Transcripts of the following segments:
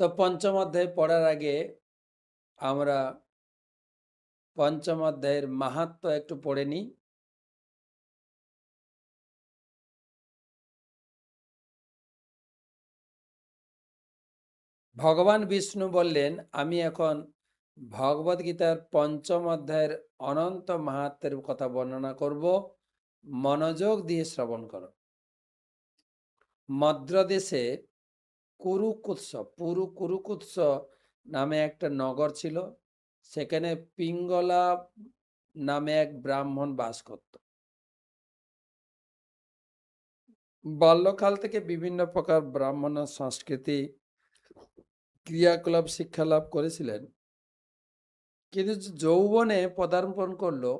তো পঞ্চম অধ্যায় পড়ার আগে আমরা পঞ্চম অধ্যায়ের মাহাত্ম্য একটু পড়ে নিই। ভগবান বিষ্ণু বললেন, আমি এখন ভগবদ গীতার পঞ্চম অধ্যায়ের অনন্ত মাহাত্ম্যের কথা বর্ণনা করব, মনোযোগ দিয়ে শ্রবণ করো। মদ্রদেশে কুরুকুৎস নামে একটা নগর ছিল। সেখানে পিঙ্গলা নামে এক ব্রাহ্মণ বাস করত। বাল্যকাল থেকে বিভিন্ন প্রকার ব্রাহ্মণের সংস্কৃতি ক্রিয়াকলাপ শিক্ষা লাভ করেছিলেন, কিন্তু যৌবনে পদার্পণ করলো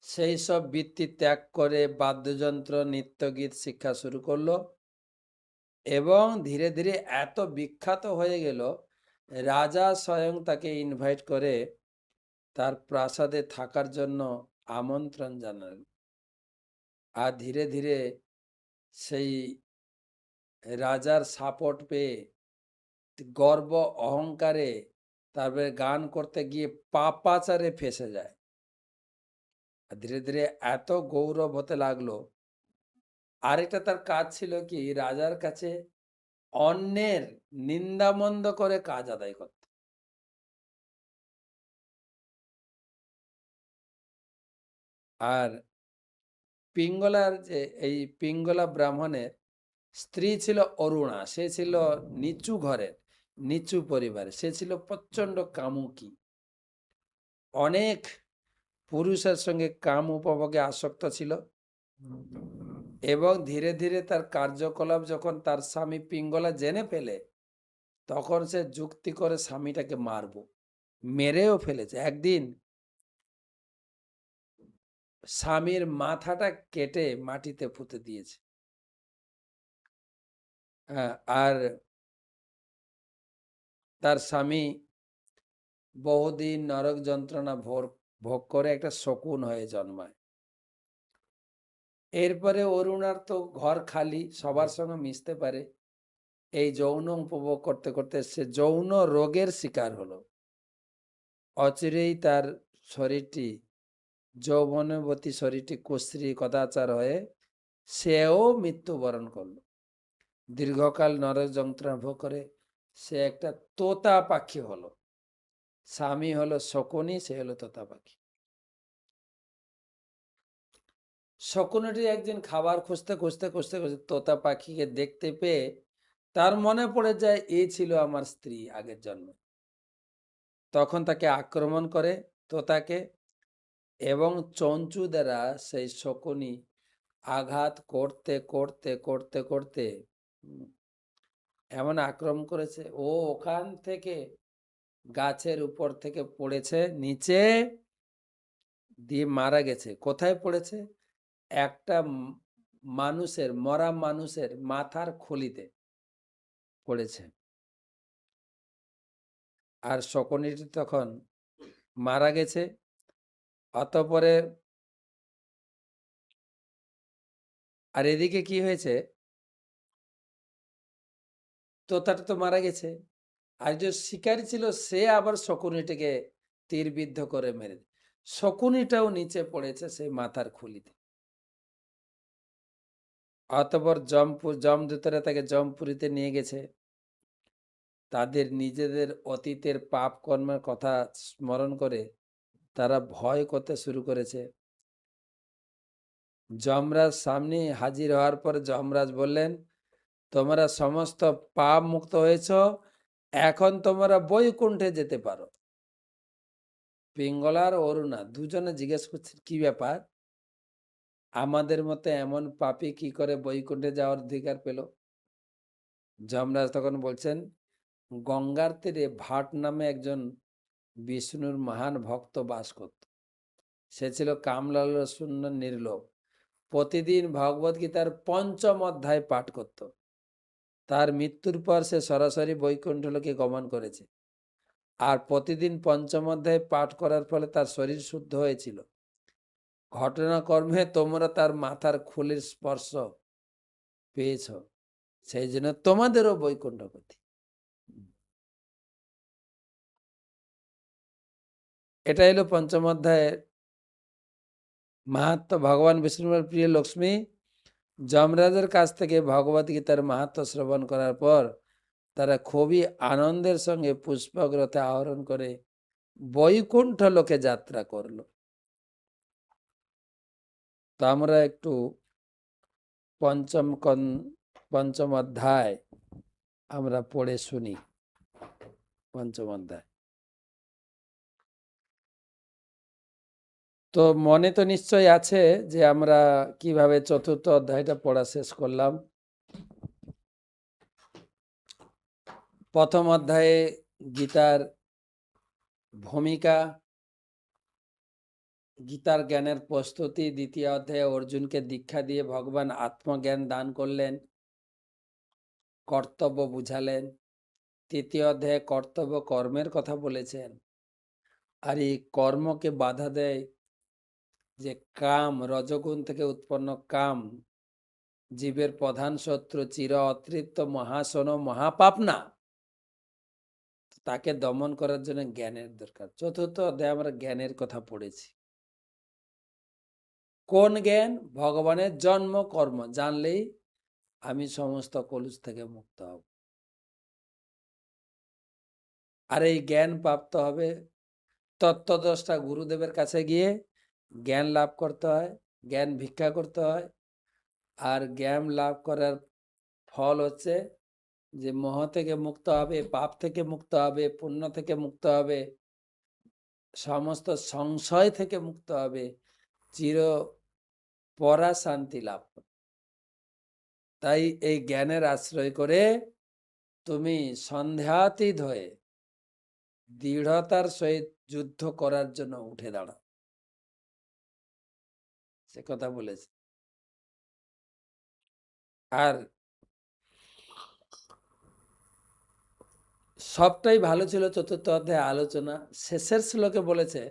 সেই সব বৃত্তি ত্যাগ করে বাদ্যযন্ত্র নৃত্যগীত শিক্ষা শুরু করলো এবং ধীরে ধীরে এত বিখ্যাত হয়ে গেল, রাজা স্বয়ং তাকে ইনভাইট করে তার প্রাসাদে থাকার জন্য আমন্ত্রণ জানালেন। আর ধীরে ধীরে সেই রাজার সাপোর্ট পেয়ে গর্ব অহংকারে তারপরে গান করতে গিয়ে পাপাচারে ফেসে যায়। আর ধীরে ধীরে এত গৌরব হতে লাগলো। আরেকটা তার কাজ ছিল কি, রাজার কাছে অন্যের নিন্দামন্দ করে কাজ আদায় করত। আর পিঙ্গলার যে এই পিঙ্গলা ব্রাহ্মণের স্ত্রী ছিল অরুণা। সে ছিল নিচু ঘরের, নিচু পরিবারে। সে ছিল প্রচন্ড কামুকি, অনেক পুরুষের সঙ্গে কাম উপভোগে আসক্ত ছিল। এবং ধীরে ধীরে তার কার্যকলাপ যখন তার স্বামী পিঙ্গলা জেনে ফেলে, তখন সে যুক্তি করে স্বামীটাকে মারবো, মেরেও ফেলেছে। একদিন স্বামীর মাথাটা কেটে মাটিতে পুঁতে দিয়েছে। আর তার স্বামী বহুদিন নরক যন্ত্রণা ভোগ করে একটা শকুন হয়ে জন্মায়। এরপরে অরুণার তো ঘর খালি, সবার সঙ্গে মিশতে পারে। এই যৌন উপভোগ করতে করতে সে যৌন রোগের শিকার হলো। অচিরেই তার শরীরটি, যৌবনবতী শরীরটি কুশ্রী কদাচার হয়ে সেও মৃত্যুবরণ করলো। দীর্ঘকাল নরক যন্ত্রণা ভোগ করে সে একটা তোতা পাখি হলো। স্বামী হলো শকুনি, সে হলো তোতা পাখি। শকুনিটি একদিন খাবার খুঁজতে খুঁজতে খুঁজতে খুঁজতে তোতা পাখিকে দেখতে পেয়ে তার মনে পড়ে যায়, এ ছিল আমার স্ত্রী আগের জন্মে। তখন তাকে আক্রমণ করে তোতাকে, এবং চঞ্চু দ্বারা সেই শকুনি আঘাত করতে করতে করতে করতে এমন আক্রমণ করেছে, ও ওখান থেকে গাছের উপর থেকে পড়েছে নিচে, দিয়ে মারা গেছে। কোথায় পড়েছে? একটা মানুষের, মরা মানুষের মাথার খুলিতে পড়েছে। আর শকুনিটি তখন মারা গেছে। অতঃপরে আর এদিকে কি হয়েছে, তোতাটা তো মারা গেছে, আর যে শিকারী ছিল সে আবার শকুনিটিকে তীরবিদ্ধ করে মেরে, শকুনিটাও নিচে পড়েছে সেই মাথার খুলিতে। অতঃপর যমদূতরা তাকে যমপুরীতে নিয়ে গেছে। তাদের নিজেদের অতীতের পাপ কর্মের কথা স্মরণ করে তারা ভয় করতে শুরু করেছে। যমরাজ সামনে হাজির হওয়ার পর যমরাজ বললেন, তোমরা সমস্ত পাপ মুক্ত হয়েছ, এখন তোমরা বৈকুণ্ঠে যেতে পারো। পিঙ্গলার অরুণা দুজনে জিজ্ঞেস করছে, কি ব্যাপার, আমাদের মতো এমন পাপী কি করে বৈকুণ্ঠে যাওয়ার অধিকার পেল? যমরাজ তখন বলছেন, গঙ্গার তীরে ভাট নামে একজন বিষ্ণুর মহান ভক্ত বাস করত। সে ছিল কামলালসূন্য নির্লোভ। প্রতিদিন ভগবদ গীতার পঞ্চম অধ্যায় পাঠ করত। তার মৃত্যুর পর সে সরাসরি বৈকুণ্ঠ লোকে গমন করেছে। আর প্রতিদিন পঞ্চম অধ্যায় পাঠ করার ফলে তার শরীর শুদ্ধ হয়েছিল। ঘটনাক্রমে তোমরা তার মাথার খুলির স্পর্শ পেয়েছ। সেই জন্য তোমাদেরও বৈকুণ্ঠ গতি। এটা হলো পঞ্চম অধ্যায়ের মাহাত্ম্য। ভগবান বিষ্ণুর প্রিয় লক্ষ্মী যমরাজের কাছ থেকে ভগবত গীতার মাহাত্ম্য শ্রবণ করার পর তারা খুবই আনন্দের সঙ্গে পুষ্পক রথে আরোহণ করে বৈকুণ্ঠ লোকে যাত্রা করলো। তো আমরা একটু পঞ্চম অধ্যায় আমরা পড়ে শুনি। পঞ্চম অধ্যায় তো মনে তো নিশ্চয় আছে যে আমরা কিভাবে চতুর্থ অধ্যায়টা পড়া শেষ করলাম। প্রথম অধ্যায়ে গীতার ভূমিকা, গীতার জ্ঞানের প্রস্তুতি। দ্বিতীয় অধ্যায়ে অর্জুনকে দীক্ষা দিয়ে ভগবান আত্মজ্ঞান দান করলেন, কর্তব্য বুঝালেন। তৃতীয় অধ্যায়ে কর্তব্য কর্মের কথা বলেছেন। আর এই কর্মকে বাধা দেয় যে কাম, রজগুণ থেকে উৎপন্ন কাম জীবের প্রধান শত্রু, চির অতৃপ্ত মহাশন মহাপাপনা। তাকে দমন করার জন্য জ্ঞানের দরকার। চতুর্থ অধ্যায়ে আমরা জ্ঞানের কথা পড়েছি। কোন জ্ঞান? ভগবানের জন্ম কর্ম জানলেই আমি সমস্ত কলুষ থেকে মুক্ত হব। আর এই জ্ঞান প্রাপ্ত হবে তত্ত্বদ্রষ্টা গুরুদেবের কাছে গিয়ে জ্ঞান লাভ করতে হয়, জ্ঞান ভিক্ষা করতে হয়। আর জ্ঞান লাভ করার ফল হচ্ছে যে মোহ থেকে মুক্ত হবে, পাপ থেকে মুক্ত হবে, পুণ্য থেকে মুক্ত হবে, সমস্ত সংশয় থেকে মুক্ত হবে, চির পরা শান্তি লাভ করবে। তাই এই জ্ঞানের আশ্রয় করে তুমি সন্ধ্যাতীত হয়ে দৃঢ়তার সহিত যুদ্ধ করার জন্য উঠে দাঁড়াও। সে কথা বলেছে। আর সবটাই ভালো ছিল চতুর্থ অধ্যায়ে আলোচনা। শেষের শ্লোকে বলেছে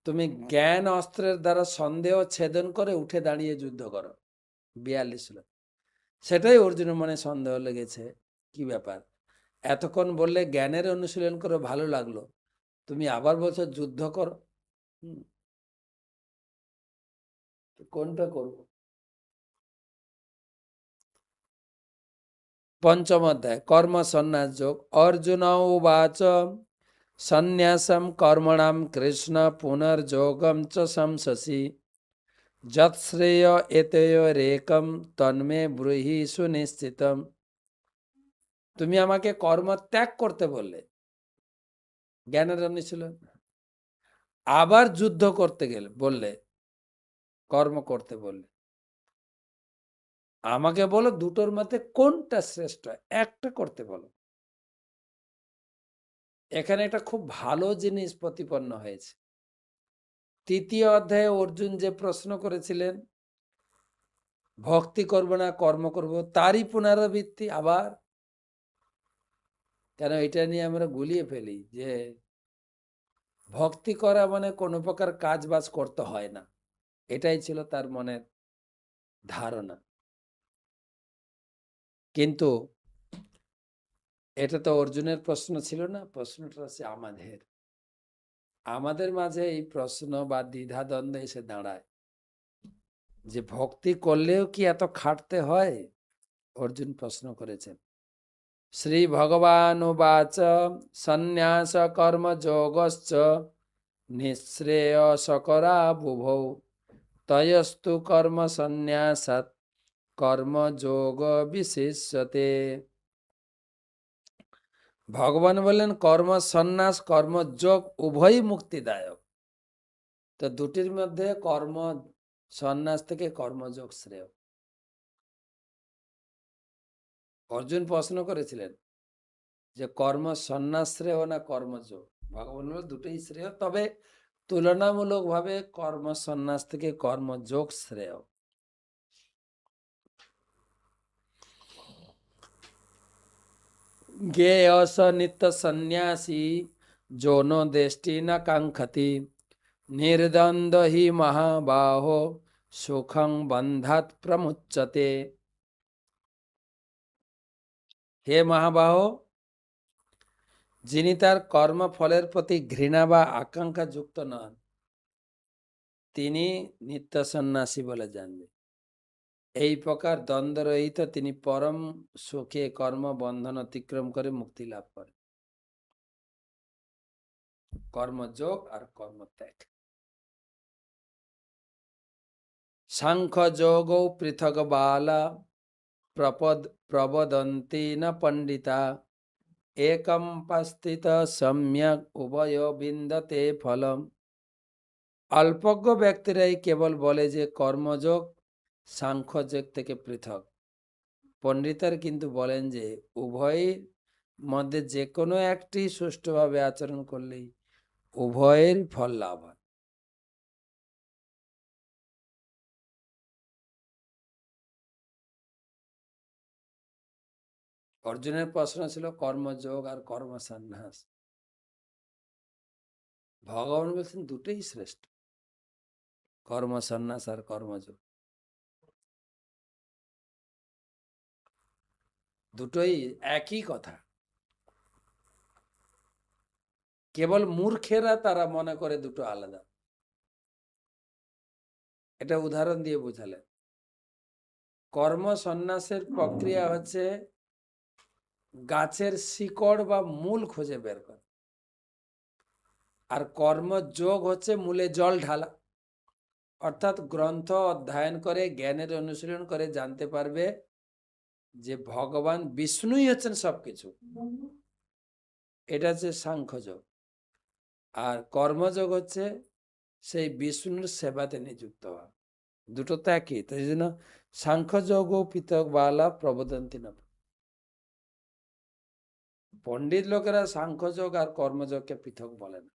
তুমি জ্ঞান অস্ত্রের দ্বারা সন্দেহ ছেদন করে উঠে দাঁড়িয়ে যুদ্ধ করো। 42 শ্লোক। সেটাই অর্জুনের মনে সন্দেহ লেগেছে, কি ব্যাপার, এতক্ষণ বললে জ্ঞানের অনুশীলন করো, ভালো লাগলো, তুমি আবার বলছো যুদ্ধ করো। কোনটা করব? পঞ্চম অধ্যায় কর্ম সন্ন্যাস যোগ। অর্জুন উবাচ সন্ন্যাসম কর্মণাম কৃষ্ণ পুনর্যোগম চ সংশসি যৎশ্রেয় এতয়োরেকম তন্মে ব্রূহি সুনিশ্চিতম। তুমি আমাকে কর্ম ত্যাগ করতে বললে, জ্ঞানের অনুশীলন, আবার যুদ্ধ করতে গেলে বললে, কর্ম করতে বললে। আমাকে বলো দুটোর মধ্যে কোনটা শ্রেষ্ঠ, একটা করতে বলো। এখানে একটা খুব ভালো জিনিস প্রতিপন্ন হয়েছে। তৃতীয় অধ্যায়ে অর্জুন যে প্রশ্ন করেছিলেন ভক্তি করব না কর্ম করব, তারই পুনরাবৃত্তি আবার। কেন এটা নিয়ে আমরা গুলিয়ে ফেলি যে ভক্তি করা মানে কোনো প্রকার কাজ বাজ করতে হয় না, এটাই ছিল তার মনের ধারণা। কিন্তু এটা তো অর্জুনের প্রশ্ন ছিল না, প্রশ্নটা হচ্ছে আমাদের মাঝে এই প্রশ্ন বা দ্বিধাদ্বন্দ্ব এসে দাঁড়ায় যে ভক্তি করলেও কি এত খাটতে হয়? অর্জুন প্রশ্ন করেছেন। শ্রী ভগবান উবাচ সন্ন্যাস কর্ম যোগশ্চ নিঃশ্রেয়সকরা বুভৌ তয়স্তু কর্ম সন্ন্যাসাৎ কর্মযোগ বিশেষ্যতে। ভগবান বললেন কর্ম সন্ন্যাস কর্মযোগ উভয়ই মুক্তিদায়ক। তো দুটির মধ্যে কর্ম সন্ন্যাস থেকে কর্মযোগ শ্রেয়। অর্জুন প্রশ্ন করেছিলেন যে কর্ম সন্ন্যাস শ্রেয় না কর্মযোগ। ভগবান বললেন দুটোই শ্রেয়, তবে তুলনামূলকভাবে কর্ম সন্ন্যাস থেকে কর্মযোগ শ্রেয়। জ্ঞেয়স নিত্য সন্ন্যাসী যৌন দেষ্টি ন কাঙ্ক্ষতি নির্দ্বন্দ্ব হি মহাবাহো সুখং বন্ধাৎ প্রমুচ্যতে। হে মহাবাহ, যিনি তার কর্মফলের প্রতি ঘৃণা বা আকাঙ্ক্ষা যুক্ত নন, তিনি নিত্য সন্ন্যাসী বলে জানবে। এই প্রকার দ্বন্দ্বরহিত তিনি পরম সুখে কর্মবন্ধন অতিক্রম করে মুক্তি লাভ করেন। কর্মযোগ আর কর্মত্যাগ। সাংখ্য যোগ পৃথক বালা প্রবদন্তি না পণ্ডিতা একম পাস্থিত সম্যক উভয় বিন্দতে ফলম। অল্পজ্ঞ ব্যক্তিরাই কেবল বলে যে কর্মযোগ সাংখ্যযোগ থেকে পৃথক। পণ্ডিতরা কিন্তু বলেন যে উভয়ের মধ্যে যে কোনো একটি সুষ্ঠুভাবে আচরণ করলেই উভয়ের ফল লাভ হয়। অর্জুনের প্রশ্ন ছিল কর্মযোগ আর কর্ম সন্ন্যাস। ভগবান বলছেন দুটোই শ্রেষ্ঠ, কর্ম সন্ন্যাস আর কর্মযোগ দুটোই একই কথা। কেবল মূর্খেরা তারা মনে করে দুটো আলাদা। এটা উদাহরণ দিয়ে বোঝালেন। কর্ম সন্ন্যাসের প্রক্রিয়া হচ্ছে গাছের শিকড় বা মূল খুঁজে বের করা, আর কর্মযোগ হচ্ছে মূলে জল ঢালা। অর্থাৎ গ্রন্থ অধ্যয়ন করে জ্ঞানের অনুশীলন করে জানতে পারবে যে ভগবান বিষ্ণুই হচ্ছেন সবকিছু। এটা হচ্ছে সাংখ্যযোগ। আর কর্মযোগ হচ্ছে সেই বিষ্ণুর সেবাতে নিযুক্ত হওয়া। দুটো তো একই, তাই জন্য সাংখ্যযোগ ও পৃথক বালা প্রবদন্তি না। পণ্ডিত লোকেরা সাংখ্যযোগ আর কর্মযোগকে পৃথক বলে না।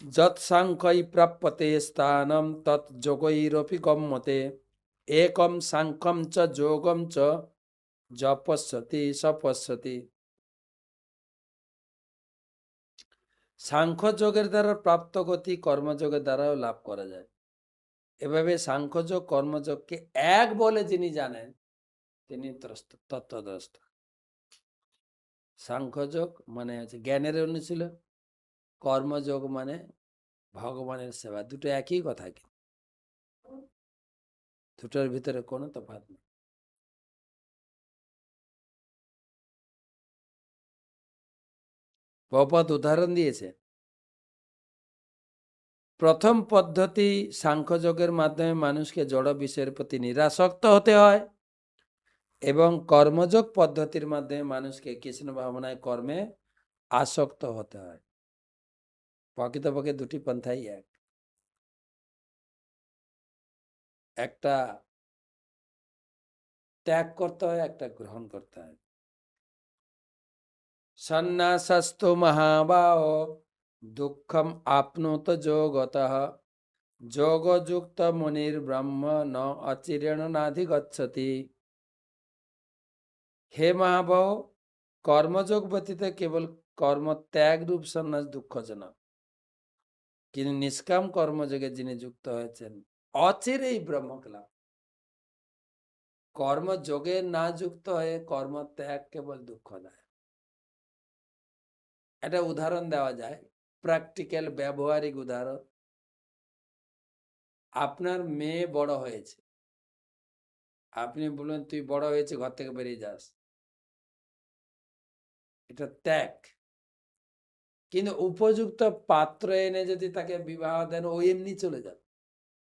যৎ সাংখ্যই প্রাপ্যতে স্থানম তৎ যোগৈরপি গম্যতে একম সাংখ্যম চ যোগম চ যপস্যতি সপস্যতি। সাংখ্য যোগের দ্বারা প্রাপ্ত গতি কর্মযোগের দ্বারাও লাভ করা যায়। এভাবে সাংখ্যযোগ কর্মযোগকে এক বলে যিনি জানেন তিনি তত্ত্বদ্রষ্টা। সাংখ্যযোগ মানে হচ্ছে জ্ঞানের অনুশীলন, কর্মযোগ মানে ভগবানের সেবা। দুটো একই কথা, কি দুটোর ভিতরে কোনো তফাৎ নেই। প্রভুপাদ উদাহরণ দিয়েছে। প্রথম পদ্ধতি সাংখ্যযোগের মাধ্যমে মানুষকে জড় বিষয়ের প্রতি নিরাসক্ত হতে হয়, এবং কর্মযোগ পদ্ধতির মাধ্যমে মানুষকে কৃষ্ণ ভাবনায় কর্মে আসক্ত হতে হয়। প্রকৃতপক্ষে দুটি পন্থাই এক। একটা ত্যাগ করতে হয়, একটা গ্রহণ করতে হয়। সন্ন্যাসস্তু মহাবাহো দুঃখম আপনোত যোগতঃ যোগযুক্ত মুনির ব্রহ্ম ন অচিরেণ নাধিগচ্ছতি। হে মহাবাহ, কর্মযোগ ব্যতীত কেবল কর্মত্যাগ রূপ সন্ন্যাস দুঃখজনক, কিন্তু নিষ্কাম কর্মযোগে যিনি যুক্ত হয়েছেন অচিরেই ব্রহ্মকে লাভ। কর্মযোগে না যুক্ত হয়ে কর্মত্যাগ কেবল দুঃখদায়ক। একটা উদাহরণ দেওয়া যায়, প্র্যাকটিক্যাল ব্যবহারিক উদাহরণ। আপনার মেয়ে বড় হয়েছে, আপনি বললেন তুই বড় হয়েছে, ঘর থেকে বেরিয়ে যাস, এটা ত্যাগ। কিন্তু উপযুক্ত পাত্র এনে যদি তাকে বিবাহ দেন, ও এমনি চলে যাবে,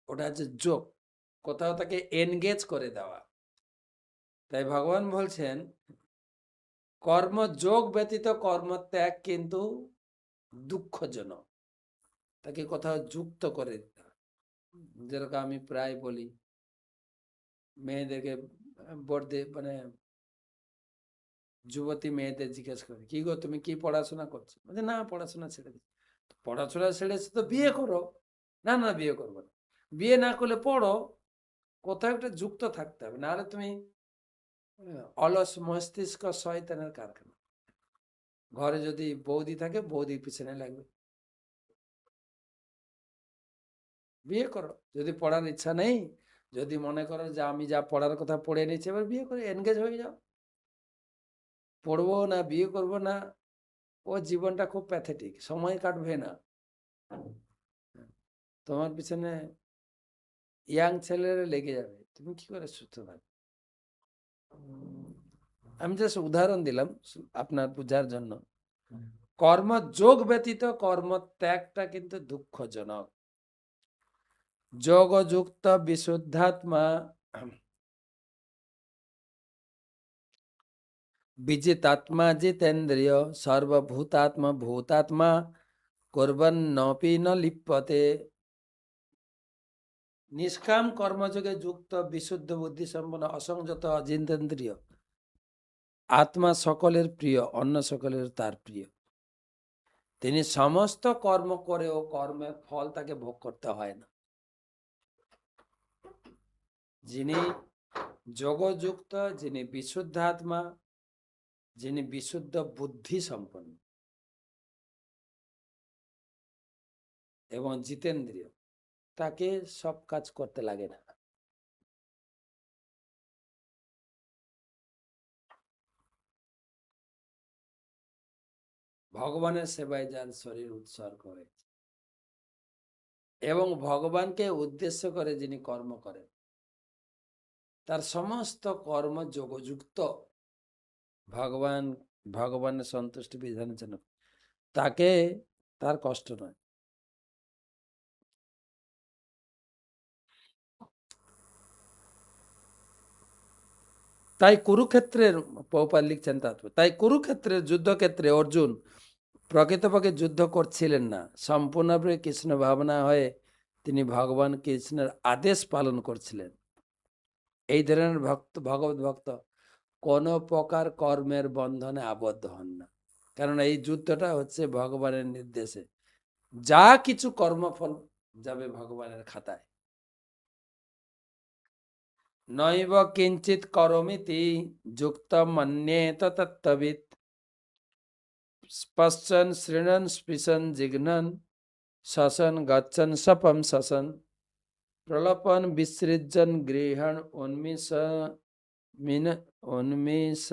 ওটা হচ্ছে যোগ, কোথাও তাকে এনগেজ করে দেওয়া। তাই ভগবান বলছেন কর্মযোগ ব্যতীত কর্মত্যাগ কিন্তু দুঃখজনক, তাকে কোথাও যুক্ত করে দিতে হয়। যেরকম আমি প্রায় বলি মেয়েদেরকে, মানে যুবতী মেয়েদের জিজ্ঞেস করি, কি গো তুমি কি পড়াশোনা করছো? বলছে না, পড়াশোনা ছেড়ে দিচ্ছি। পড়াশোনা ছেড়েছে তো বিয়ে করো। না না, বিয়ে করবো না। বিয়ে না করলে পড়ো, কোথাও একটা যুক্ত থাকতে হবে, নাহলে তুমি অলস মস্তিষ্ক শয়তানের কারখানা। ঘরে যদি বৌদি থাকে, বৌদির পিছনে লাগবে। বিয়ে করো, যদি পড়ার ইচ্ছা নেই, যদি মনে করো যে আমি যা পড়ার কথা পড়ে নিয়েছি, এবার বিয়ে করে এনগেজ হয়ে যাও। পড়বো না, বিয়ে করব না, ও জীবনটা খুব প্যাথেটিক, সময় কাটবে না। তোমার পিছনে ইয়াং ছেলেরা লেগে যাবে, তুমি কি করে সুস্থ থাকবে? আমি জাস্ট উদাহরণ দিলাম আপনার বোঝার জন্য। কর্মযোগ ব্যতীত কর্মত্যাগটা কিন্তু দুঃখজনক। যোগযুক্ত বিশুদ্ধাত্মা বিজিতাত্মা জিতেন্দ্রিয় সর্বভূতাত্মা ভূতাত্মা কুর্বন্নপি ন লিপ্যতে। নিষ্কাম কর্মযোগে যুক্ত বিশুদ্ধ বুদ্ধি সম্পন্ন অসংযত অজিতেন্দ্রিয় আত্মা সকলের প্রিয়, অন্য সকলের তার প্রিয়। তিনি সমস্ত কর্ম করেও কর্মের ফল তাকে ভোগ করতে হয় না। যিনি যোগযুক্ত, যিনি বিশুদ্ধ আত্মা, যিনি বিশুদ্ধ বুদ্ধি সম্পন্ন এবং জিতেন্দ্রীয়, তাকে সব কাজ করতে লাগে না। ভগবানের সেবায় যার শরীর উৎসর্গ হয়েছে এবং ভগবানকে উদ্দেশ্য করে যিনি কর্ম করেন, তার সমস্ত কর্ম যোগযুক্ত ভগবানের সন্তুষ্টি বিধানের জন্য, তাকে তার কষ্ট নয়। তাই কুরুক্ষেত্রের, প্রভুপাদ লিখছেন তাৎপর্য, তাই কুরুক্ষেত্রের যুদ্ধক্ষেত্রে অর্জুন প্রকৃতপক্ষে যুদ্ধ করছিলেন না, সম্পূর্ণভাবে কৃষ্ণ ভাবনা হয়ে তিনি ভগবান কৃষ্ণের আদেশ পালন করছিলেন। এই ধরনের ভগবত ভক্ত কোনো প্রকার কর্মের বন্ধনে আবদ্ধ হন না, কারণ এই যুদ্ধটা হচ্ছে ভগবানের নির্দেশে। যা কিছু কর্মফল যাবে ভগবানের খাতায়। নৈব কিঞ্চিত করোমিতি যুক্ত মন্যেত তত্ত্ববিৎ পশ্যন শৃণন স্পৃশন জিঘ্নন শশন গচ্ছন সপম শশন প্রলপন বিসৃজন গৃহণ উন্মিষ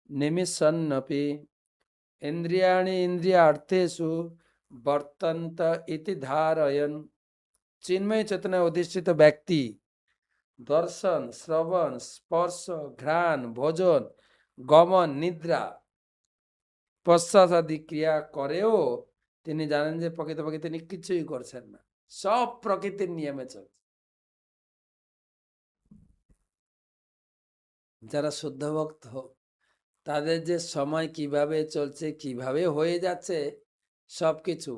নিমিষন্নপি ইন্দ্রিয়াণি ইন্দ্রিয়ার্থেষু বর্তন্ত ইতি ধারয়ন। চিন্ময় চেতনায় অধিষ্ঠিত ব্যক্তি দর্শন, শ্রবণ, স্পর্শ, ঘ্রাণ, ভোজন, গমন, নিদ্রা, প্রশ্বাস আদি ক্রিয়া করেও তিনি জানেন যে প্রকৃতপক্ষে তিনি কিছুই করছেন না, সব প্রকৃতির নিয়মে চলছে। যারা শুদ্ধ ভক্ত, তাদের যে সময় কিভাবে চলছে, কিভাবে হয়ে যাচ্ছে সবকিছু,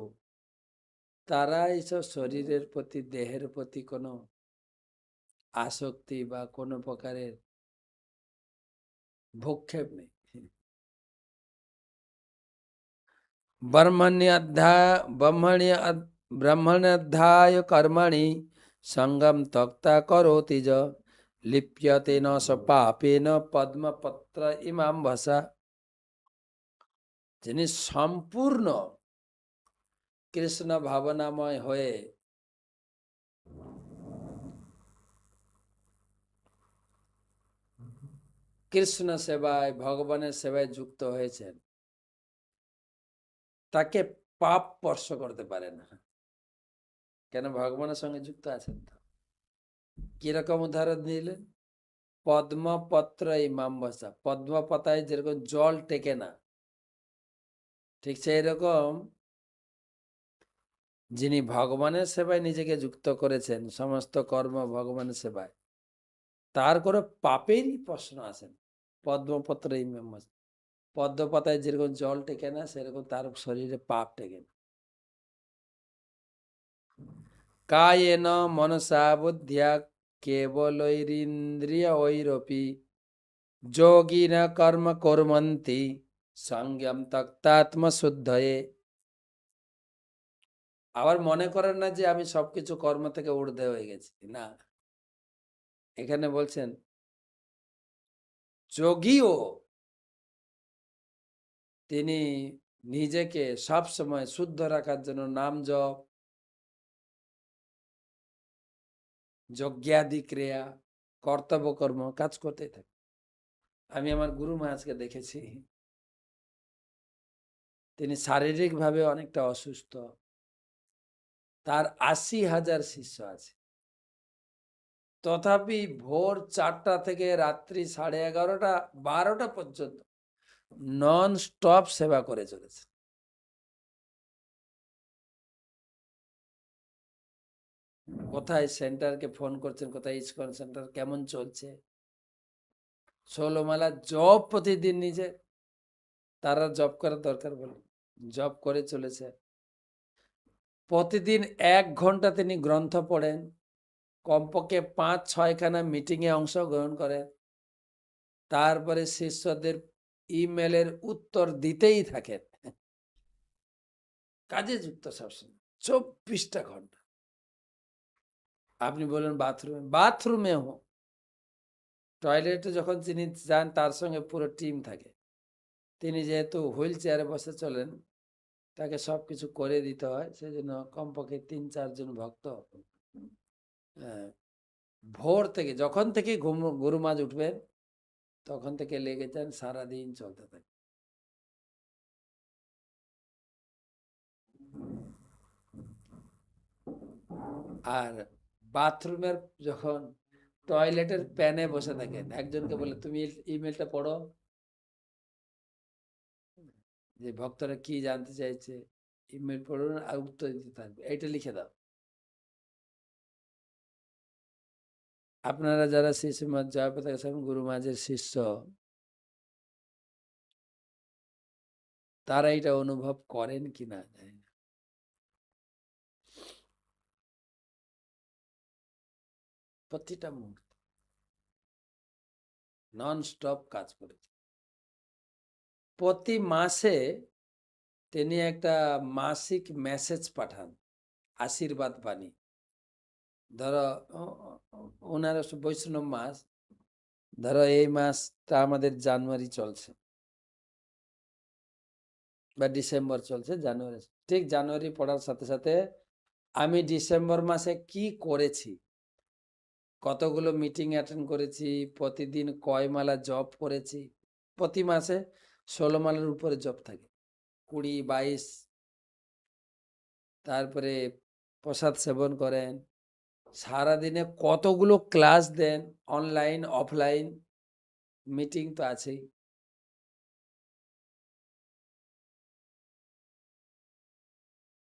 তারা এইসব শরীরের প্রতি, দেহের প্রতি কোনো আসক্তি বা কোনো প্রকারের ভূক্ষেপ নেই। ব্রহ্মণ্যধ্যায় কর্মণি সঙ্গম ত্যক্তা করোতি য লিপ্যতে ন স পাপেন পদ্মপত্র ইমাম ভাষা। যিনি সম্পূর্ণ কৃষ্ণ ভাবনাময় হয়ে কৃষ্ণ সেবায়, ভগবানের সেবায় যুক্ত হয়েছেন, তাকে পাপ স্পর্শ করতে পারে না। কেন? ভগবানের সঙ্গে যুক্ত আছেন তো। কিরকম উদাহরণ দিলেন? পদ্মপত্র ইমাম ভাষা, পদ্ম পাতায় যেরকম জল টেকে না, ঠিক সেই রকম যিনি ভগবানের সেবায় নিজেকে যুক্ত করেছেন, সমস্ত কর্ম ভগবানের সেবায়, তার কোনো পাপেরই প্রশ্ন আসে না। পদ্মপত্র ইমাম ভাষা, পদ্ম পাতায় যেরকম জল টেকে না, সেরকম তার শরীরে পাপ টেকে না। কায়েন মনসা বুদ্ধিয়া কেবলৈরিন্দ্রিয়ৈরপি যোগিনা কর্ম কুর্বন্তি সংযম ত্যক্তাত্মশুদ্ধয়ে। আবার মনে করেন না যে আমি সবকিছু কর্ম থেকে ঊর্ধ্বে হয়ে গেছি, না। এখানে বলছেন যোগীও তিনি নিজেকে সব সময় শুদ্ধ রাখার জন্য নাম জপ, যজ্ঞাদি ক্রিয়া, কর্তব্য কর্ম কাজ করতেই থাকে। আমি আমার গুরু মহারাজকে দেখেছি, তিনি শারীরিকভাবে অনেকটা অসুস্থ, তার ৮০,০০০ শিষ্য আছে, তথাপি ভোর ৪টা থেকে রাত্রি 11:30, 12টা পর্যন্ত নন স্টপ সেবা করে চলেছে। কোথায় সেন্টারকে ফোন করছেন, কোথায় ইসকন সেন্টার কেমন চলছে, 16 মালা জপ প্রতিদিন নিজে, তারা জপ করার দরকার বলে জপ করে চলেছে। প্রতিদিন 1 ঘন্টা তিনি গ্রন্থ পড়েন, কমপক্ষে 5-6খানা মিটিংয়ে অংশগ্রহণ করেন, তারপরে শিষ্যদের ইমেলের উত্তর দিতেই থাকেন, কাজে যুক্ত সবসময় 24টা ঘন্টা। আপনি বলেন বাথরুমে হোক, টয়লেটে যখন তিনি যান তার সঙ্গে পুরো টিম থাকে। তিনি যেহেতু হুইল চেয়ারে বসে চলেন, তাকে সবকিছু করে দিতে হয়, সেই জন্য কমপক্ষে 3-4 জন ভক্ত ভোর থেকে, যখন থেকে গুরু মাঝ উঠবেন তখন থেকে লেগে যান, সারাদিন চলতে থাকে। আর বাথরুমের যখন টয়লেটের প্যানে বসে থাকেন, একজনকে বলে তুমি ইমেলটা পড়ো, যে ভক্তরা কি জানতে চাইছে, ইমেল পড়ুন আর উত্তর দিতে থাকবে, এইটা লিখে দাও। আপনারা যারা শ্রী শ্রীমৎ জয়প্রকাশ স্বামী গুরু মহারাজের শিষ্য, তারা এটা অনুভব করেন কিনা জানি না। প্রতিটা মুহূর্তে নন স্টপ কাজ করেছে। প্রতি মাসে তিনি একটা মাসিক মেসেজ পাঠান, আশীর্বাদ বাণী। ধরো ওনার বৈষ্ণব মাস, ধরো এই মাসটা আমাদের জানুয়ারি চলছে বা ডিসেম্বর চলছে, জানুয়ারি, ঠিক জানুয়ারি পড়ার সাথে সাথে আমি ডিসেম্বর মাসে কি করেছি, কতগুলো মিটিং অ্যাটেন্ড করেছি, প্রতিদিন কয় মালা জপ করেছি। প্রতি মাসে 16 মালার উপরে জপ থাকে, 20-22। তারপরে প্রসাদ সেবন করেন, সারাদিনে কতগুলো ক্লাস দেন, অনলাইন অফলাইন মিটিং তো আছেই।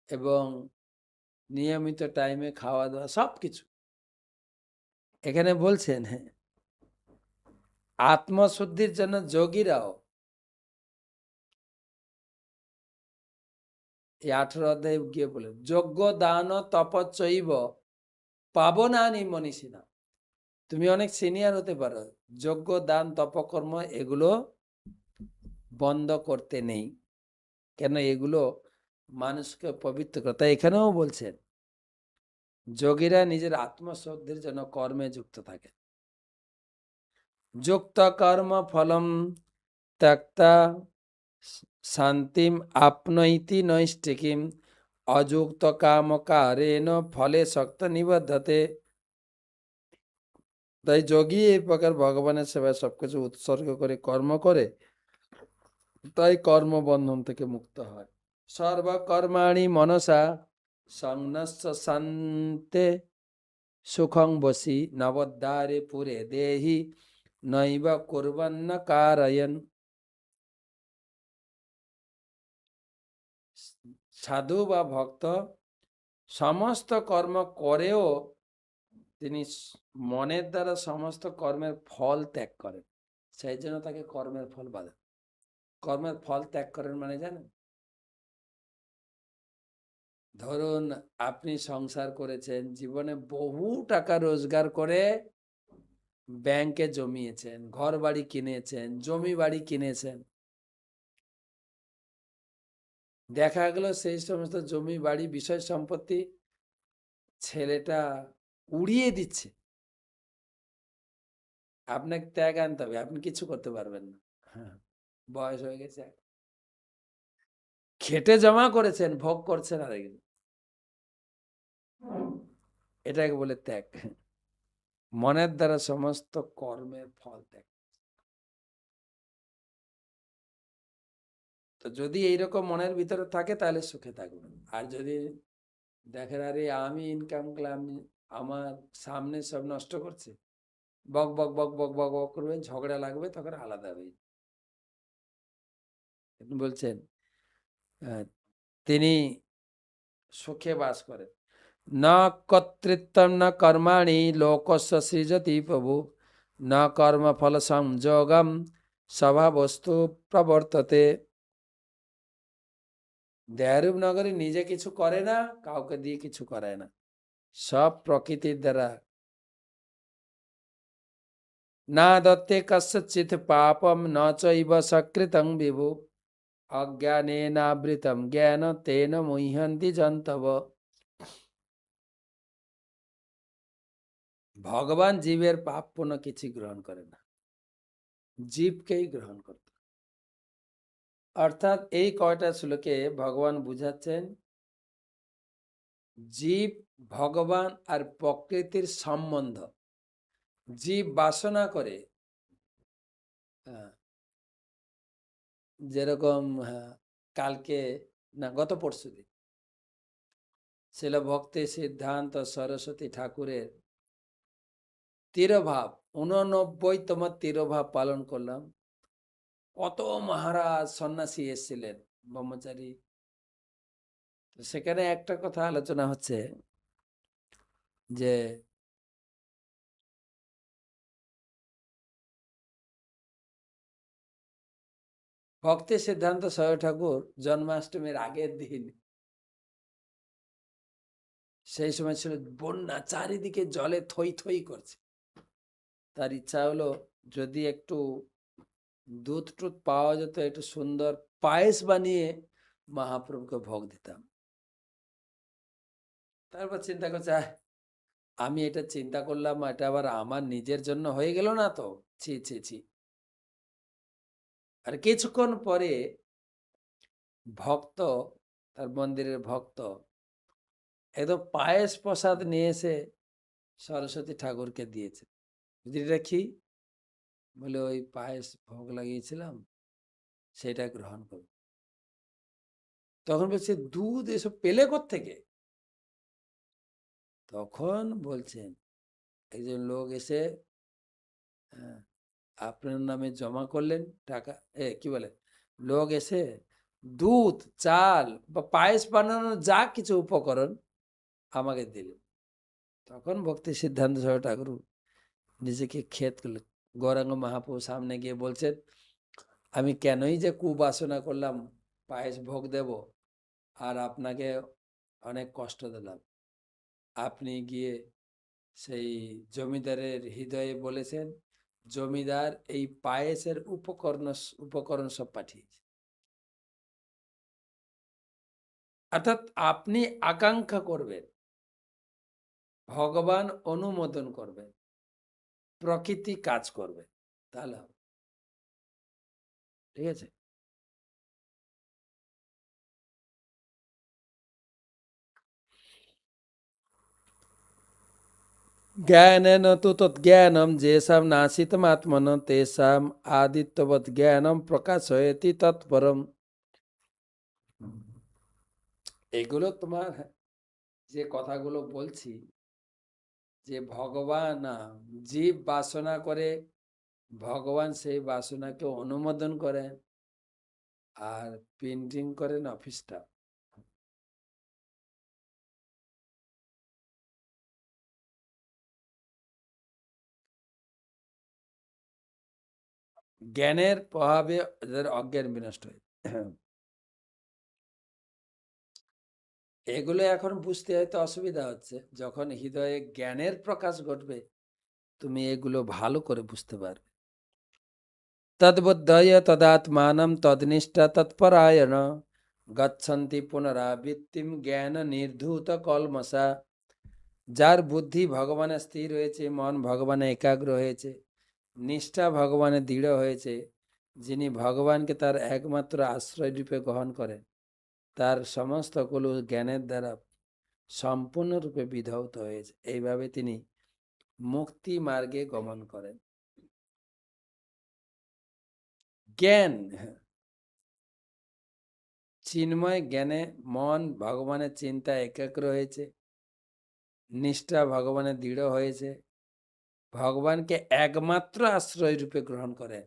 এবং নিয়মিত টাইমে খাওয়া দাওয়া সবকিছু। এখানে বলছেন আত্মশুদ্ধির জন্য যোগীরাও, এই 18 অধ্যায়ে গিয়ে বলেন, যজ্ঞ দান তপচৈব পাবনানি মনীষিণা। তুমি অনেক সিনিয়র হতে পারো, যজ্ঞ দান তপকর্ম এগুলো বন্ধ করতে নেই, কেন এগুলো মানুষকে পবিত্র করে। তাই এখানেও বলছেন যোগীরা নিজের আত্মশুদ্ধির জন্য কর্মে যুক্ত থাকে। যুক্ত কর্ম ফলম ত্যক্তা শান্তিম আপনৈতি নৈষ্ঠিকীম অযুক্ত কামকারেণ ফলে শক্ত নিবদ্ধতে। তাই যোগী এই প্রকার ভগবানের সেবায় সবকিছু উৎসর্গ করে কর্ম করে, তাই কর্মবন্ধন থেকে মুক্ত হয়। সর্বকর্মাণি মনসা সংন্যস্য শান্তে সুখং বসি নবদ্বারে পুরে দেহি নৈব কুর্বন্ন কারয়ন। সাধু বা ভক্ত সমস্ত কর্ম করেও তিনি মনের দ্বারা সমস্ত কর্মের ফল ত্যাগ করেন, সেই জন্য তাকে কর্মের ফল বাধা। কর্মের ফল ত্যাগ করেন মানে জানেন, ধরুন আপনি সংসার করেছেন, জীবনে বহু টাকা রোজগার করে ব্যাংকে জমিয়েছেন, ঘর বাড়ি কিনেছেন, জমি বাড়ি কিনেছেন, দেখা গেল সেই সমস্ত জমি বাড়ি বিষয় সম্পত্তি ছেলেটা উড়িয়ে দিচ্ছে, আপনাকে ত্যাগ আনতে হবে, আপনি কিছু করতে পারবেন না। হ্যাঁ, বয়স হয়ে গেছে, খেটে জমা করেছেন, ভোগ করছেন আর একজন, এটাকে বলে ত্যাগ। মনের দ্বারা সমস্ত কর্মের ফল দেখ। তো যদি এইরকম মনের ভিতরে থাকে তাহলে সুখে থাকবেন। আর যদি দেখেন আরে আমি ইনকাম করলাম, আমার সামনে সব নষ্ট করছে, বক বক বক বক বক বক করবেন, ঝগড়া লাগবে, তখন আলাদা হয়ে বলছেন তিনি সুখে বাস করেন। না কর্তৃত্বম না কর্মাণি লোকস্য সৃজতি প্রভু, না কর্মফল সংযোগম স্বভাবস্তু প্রবর্ততে। দেহরূপ নগরী নিজে কিছু করে না, কাউকে দিয়ে কিছু করায় না, সব প্রকৃতির দ্বারা। না দত্তে কস্যচিৎ পাপম ন চৈব সকৃতং বিভু, অজ্ঞানেনাবৃতম জ্ঞান তেন মুহ্যন্তি জন্তব। ভগবান জীবের পাপ পুণ্য কিছু গ্রহণ করে না, জীবকেই গ্রহণ করতে। অর্থাৎ এই কয়টা শ্লোকে ভগবান বুঝাচ্ছেন জীব, ভগবান আর প্রকৃতির সম্বন্ধ। জীব বাসনা করে, যেরকম কালকে না গত পরশুদিন ছিল ভক্তি সিদ্ধান্ত সরস্বতী ঠাকুরের তিরোভাব, 89তম তিরোভাব পালন করলাম। কত মহারাজ সন্ন্যাসী এসেছিলেন, ব্রহ্মচারী। সেখানে একটা কথা আলোচনা হচ্ছে যে ভক্তি সিদ্ধান্ত সরস্বতী ঠাকুর জন্মাষ্টমীর আগের দিন, সেই সময় ছিল বন্যা, চারিদিকে জলে থই থই করছে। তার ইচ্ছা হলো যদি একটু দুধ টুধ পাওয়া যেত, একটু সুন্দর পায়েস বানিয়ে মহাপ্রভুকে ভোগ দিতাম। তারপর চিন্তা করছে আমি এটা চিন্তা করলাম, এটা আবার আমার নিজের জন্য হয়ে গেল না তো, ছি ছি ছি। আর কিছুক্ষণ পরে ভক্ত, তার মন্দিরের ভক্ত একদম পায়েস প্রসাদ নিয়ে এসে সরস্বতী ঠাকুরকে দিয়েছে। এটা কি? বলে ওই পায়েস ভোগ লাগিয়েছিলাম, সেটা গ্রহণ করো। তখন বলছে দুধ এসব পেলে কোত্থেকে? তখন বলছেন একজন লোক এসে আপনার নামে জমা করলেন টাকা, কি বলে, লোক এসে দুধ, চাল বা পায়েস বানানোর যা কিছু উপকরণ আমাকে দিলেন। তখন ভক্তি সিদ্ধান্ত সরস্বতী ঠাকুর নিজেকে খেদ করলেন। গৌরাঙ্গ মহাপ্রভু সামনে গিয়ে বলছেন আমি কেনই যে কুবাসনা করলাম পায়েস ভোগ দেব, আর আপনাকে অনেক কষ্ট দিলাম। আপনি গিয়ে সেই জমিদারের হৃদয়ে বলেছেন, জমিদার এই পায়েসের উপকরণ সব পাঠিয়েছে। অর্থাৎ আপনি আকাঙ্ক্ষা করবেন, ভগবান অনুমোদন করবেন, প্রকৃতি কাজ করবে, তাহলে হবে। ঠিক আছে? জ্ঞানেন তু তজ্ঞানম যেসাম নাসিতম আত্মন তেসাম আদিত্যবৎ জ্ঞানম প্রকাশয়তি তৎপরম। এগুলো তোমার যে কথাগুলো বলছি, যে ভগবান জীব বাসনা করে, ভগবান সেই বাসনাকে অনুমোদন করেন আর পেন্টিং করেন অফিসটা। জ্ঞানের প্রভাবে যাদের অজ্ঞান বিনষ্ট হয়, এগুলো এখন বুঝতে হয়তো অসুবিধা হচ্ছে। যখন হৃদয়ে জ্ঞানের প্রকাশ ঘটবে তুমি এগুলো ভালো করে বুঝতে পারবে। তদ্বুদ্ধয় তদাত্মানম তদনিষ্ঠা তৎপরায়ণ গচ্ছন্তি পুনরাবৃত্তিম জ্ঞান নির্ধূত কলমসা। যার বুদ্ধি ভগবানে স্থির হয়েছে, মন ভগবানে একাগ্র হয়েছে, নিষ্ঠা ভগবানে দৃঢ় হয়েছে, যিনি ভগবানকে তার একমাত্র আশ্রয় রূপে গ্রহণ করেন, তার সমস্ত কুলো জ্ঞানের দ্বারা সম্পূর্ণরূপে বিধৌত হয়েছে। এইভাবে তিনি মুক্তি মার্গে গমন করেন। জ্ঞান, চিন্ময় জ্ঞানে মন ভগবানের চিন্তা একাগ্র হয়েছে, নিষ্ঠা ভগবানের দৃঢ় হয়েছে, ভগবানকে একমাত্র আশ্রয় রূপে গ্রহণ করেন,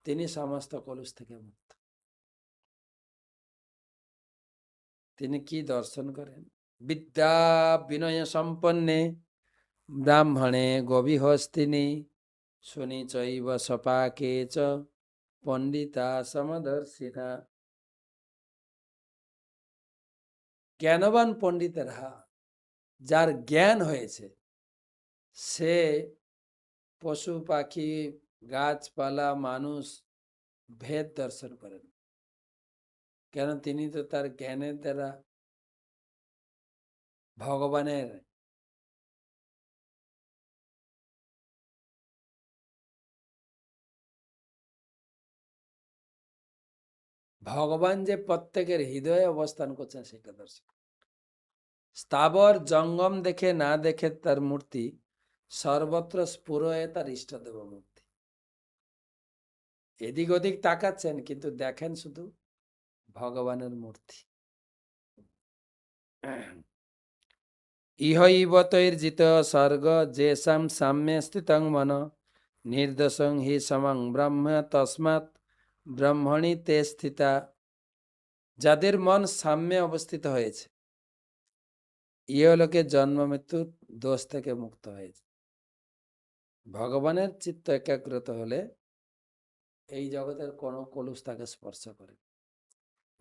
তিনি সমস্ত কলুষ থেকে মুক্ত। তিনি কি দর্শন করেন? বিদ্যা বিনয় সম্পন্নে ব্রাহ্মণে গভীহস্তিনি শুনি চৈব সপাকে চ পণ্ডিতা সমদর্শিনা। জ্ঞানবান পণ্ডিতেরা, যার জ্ঞান হয়েছে, সে পশু পাখি গাছপালা মানুষ ভেদ দর্শন করেন। কেন? তিনি তো তার জ্ঞানের দ্বারা ভগবানের ভগবান যে প্রত্যেকের হৃদয়ে অবস্থান করছেন সেটা দর্শন। স্থাবর জঙ্গম দেখে না দেখে তার মূর্তি, সর্বত্র স্ফুরয়ে তার ইষ্টদেব মূর্তি। এদিক ওদিক তাকাচ্ছেন কিন্তু দেখেন শুধু ভগবানের মূর্তি। ইহৈবতৈর্জিত স্বর্গ যেসাম সাম্যে স্থিতং মন নির্দোষং হি সমং ব্রহ্ম তস্মাৎ ব্রহ্মণি তে স্থিতা। যাদের মন সাম্যে অবস্থিত হয়েছে, ইহলোকে জন্ম মৃত্যুর দোষ থেকে মুক্ত হয়েছে। ভগবানের চিত্ত একাগ্রত হলে এই জগতের কোনো কলুষ তাকে স্পর্শ করে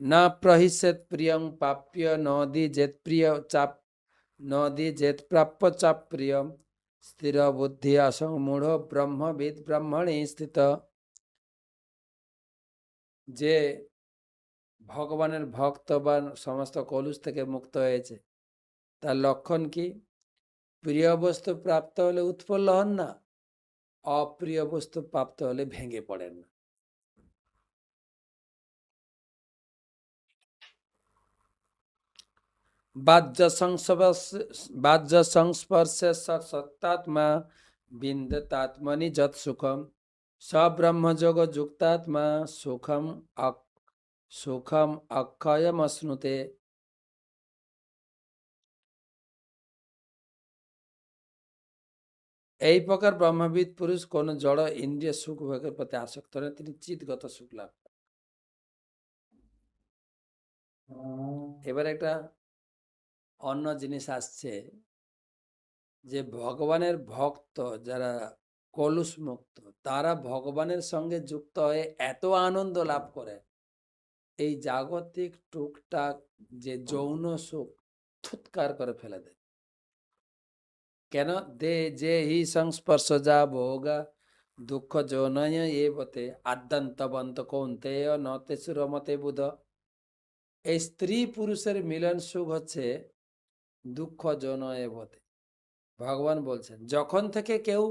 না। প্রহিষ্যেত প্রিয়ং প্রাপ্য নদি জেত প্রিয় চাপ নদী জেত প্রাপ্য চাপ প্রিয় স্থির বুদ্ধি অসংমূঢ় ব্রহ্মবিদ ব্রহ্মণি স্থিত। যে ভগবানের ভক্ত বা সমস্ত কলুষ থেকে মুক্ত হয়েছে, তার লক্ষণ কি? প্রিয় বস্তু প্রাপ্ত হলে উৎফুল্ল হন না, অপ্রিয় বস্তু প্রাপ্ত হলে ভেঙে পড়েন না। বাহ্য সংস্পর্শে সত্তাত্মা বিন্দতাত্মনি যৎ সুখম সব্রহ্মযোগ যুক্তাত্মা সুখম অক্ষয়ম অশ্নুতে। এই প্রকার ব্রহ্মবিদ পুরুষ কোন জড় ইন্দ্রিয় সুখ ভোগের প্রতি আসক্ত নয়, তিনি চিৎগত সুখ লাভ করেন। এবার একটা অন্য জিনিস আসছে, যে ভগবানের ভক্ত যারা কলুষ মুক্ত, তারা ভগবানের সঙ্গে যুক্ত হয়ে এত আনন্দ লাভ করে, এই জাগতিক টুকটাক যে যৌন সুখ থুৎকার করে ফেলে দেয়। কেন? যে হি সংস্পর্শ যা ভোগা দুঃখ যৌনয় এবতে আদ্যান্তবন্ত কৌন্তেয় নতে সুরমতে বুধ। এই স্ত্রী পুরুষের মিলন সুখ হচ্ছে দুঃখ যৌন এবতে। ভগবান বলছেন, যখন থেকে কেউ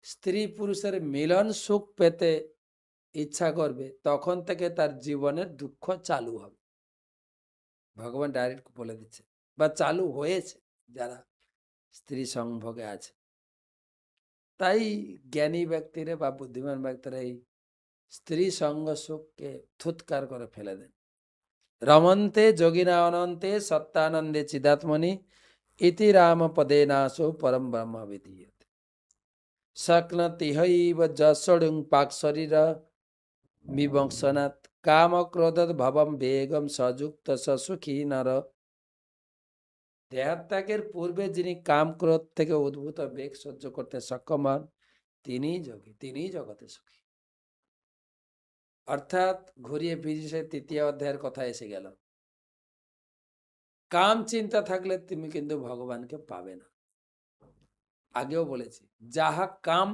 স্ত্রী পুরুষের মিলন সুখ পেতে ইচ্ছা করবে, তখন থেকে তার জীবনের দুঃখ চালু হবে। ভগবান ডাইরেক্ট বলে দিচ্ছে, বা চালু হয়েছে যারা স্ত্রী সংভোগে আছে। তাই জ্ঞানী ব্যক্তিরা বা বুদ্ধিমান ব্যক্তিরা এই স্ত্রী সঙ্গ সুখকে থুৎকার করে ফেলে দেন। রমন্তে যোগিনা অনন্তে সত্যানন্দে চিদাত্মনি ইতি রাম পদে নাশো পরম ব্রহ্ম বিধীয়তে। সকনতিহৈব যশোড়ুং পাক শরীর বিবংশনাৎ কাম ক্রোধ ভবম বেগম সযুক্ত সুখী নর। দেহত্যাগের পূর্বে যিনি কাম ক্রোধ থেকে উদ্ভূত বেগ সহ্য করতে সক্ষম হন, তিনি যোগী, তিনি জগতে সুখী। অর্থাৎ ঘুরিয়ে ফিরিয়ে তৃতীয় অধ্যায়ের কথা এসে গেল। কাম চিন্তা থাকলে তুমি কিন্তু ভগবানকে পাবে না। আগেও বলেছি, যাহা কাম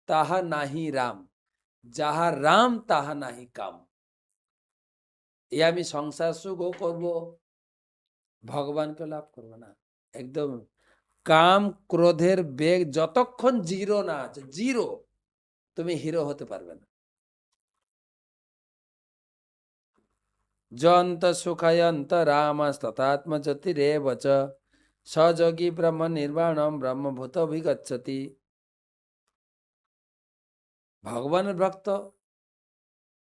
তাহা নাহি রাম, যাহা রাম তাহা নাহি কাম। এই আমি সংসার সুখও করবো, ভগবানকে লাভ করবো না, একদম কাম ক্রোধের বেগ যতক্ষণ জিরো না আছে, জিরো, তুমি হিরো হতে পারবে না। যন্ত সুখয়ন্ত রামস্তথাত্মজ্যোতিরেব চ সযোগী ব্রহ্ম নির্বাণম ব্রহ্মভূত অভিগচ্ছতি। ভগবানের ভক্ত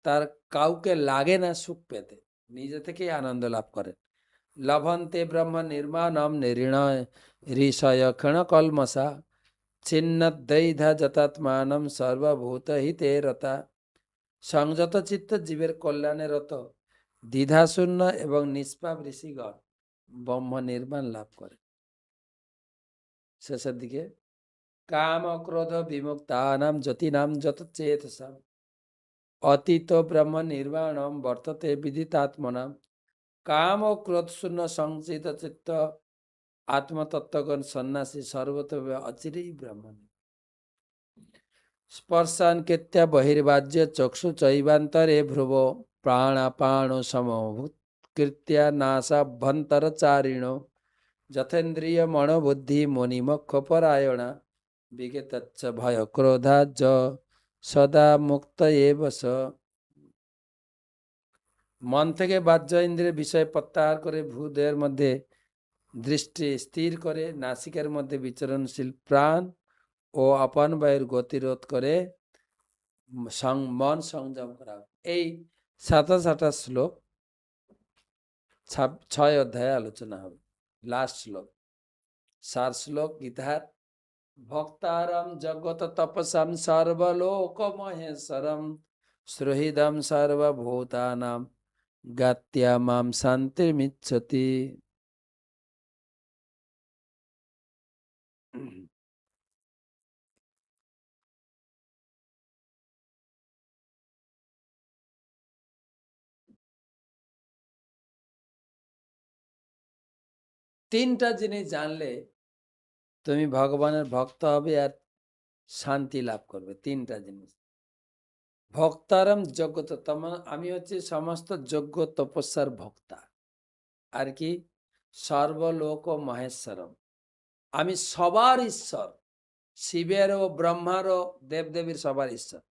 তার কাউকে লাগে না সুখ পেতে, নিজে থেকেই আনন্দ লাভ করেন। লভন্তে ব্রহ্ম নির্মাণম নির্ণয় ঋষয় ক্ষণ কলমসা ছিন্নদ্বৈধা যতাত্মানম সর্বভূত হিতে রতা। সংযত চিত্ত জীবের কল্যাণে রত দ্বিধাশূন্য এবং নিষ্পাপ ঋষিগণ ব্রহ্ম নির্মাণ লাভ করে। শেষের দিকে কাম ক্রোধ বিমুক্তানাম জ্যোতিনাম যত চেতসাম অতীত ব্রহ্ম নির্বাণম বর্ততে বিদিতাত্মনাম। কাম ও ক্রোধ শূন্য সংচিত চিত্ত আত্মতত্ত্বগণ সন্ন্যাসী সর্বত অচিরেই ব্রহ্ম। স্পর্শান কৃত্য বহির্বাজ্য চক্ষু চৈবান্তরে ভ্রুব প্রাণাপাণো সমভূৎকৃত্য নাসাভ্যন্তরচারিণো যথেন্দ্রিয় মনোবুদ্ধি মণিমক্ষ পরায়ণা বিগতচ্চ ভয় ক্রোধাজ্জ সদা মুক্ত এব স। মন থেকে বাহ্য ইন্দ্রিয়ের বিষয় প্রত্যাহার করে ভূদেহের মধ্যে দৃষ্টি স্থির করে নাসিকার মধ্যে বিচরণশীল প্রাণ ও অপান বায়ুর গতিরোধ করে মন সংযম করা। এই 27 শ্লোক 6 অধ্যায়ে আলোচনা হবে। লাস্ট শ্লোক, 4 শ্লোক গীতার। ভক্তারম জগত তপসাম সর্বলোক মহেশ্বরম সুহৃদম সর্বভূতানাম গাত্যা মাম শান্তিমিচ্ছতি। তিনটা জিনিস জানলে তুমি ভগবানের ভক্ত হবে আর শান্তি লাভ করবে। তিনটা জিনিস। ভক্তারম যোগ্যত, আমি হচ্ছে সমস্ত যোগ্য তপস্যার ভক্তা। আর কি? সর্বলোক মহেশ্বরম, আমি সবার ঈশ্বর, শিবেরও ব্রহ্মারও দেবদেবীর সবার ঈশ্বর।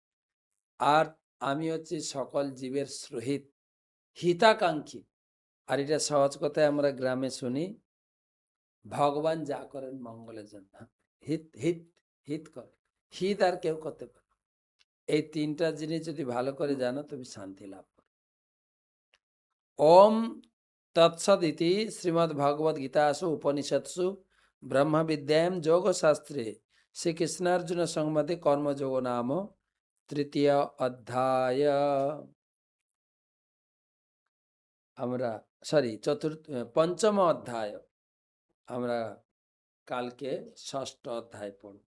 আর আমি হচ্ছে সকল জীবের সহিত হিতাকাঙ্ক্ষী। আর এটা সহজ কথায় আমরা গ্রামে শুনি, ভগবান যা করেন মঙ্গলের জন্য, হিত হিত হিত করে, হিত আর কেউ করতে পারে। এই তিনটা জিনিস যদি ভালো করে জানো তুমি শান্তি লাভ করো। ওম তৎসদিতি শ্রীমদ্ ভগবদ গীতাসু উপনিষৎসু ব্রহ্ম বিদ্যাম যোগ শাস্ত্রে শ্রীকৃষ্ণার্জুন সংবাদে কর্মযোগ নাম তৃতীয় অধ্যায়। আমরা পঞ্চম অধ্যায় আমরা কালকে ষষ্ঠ অধ্যায় পড়ব।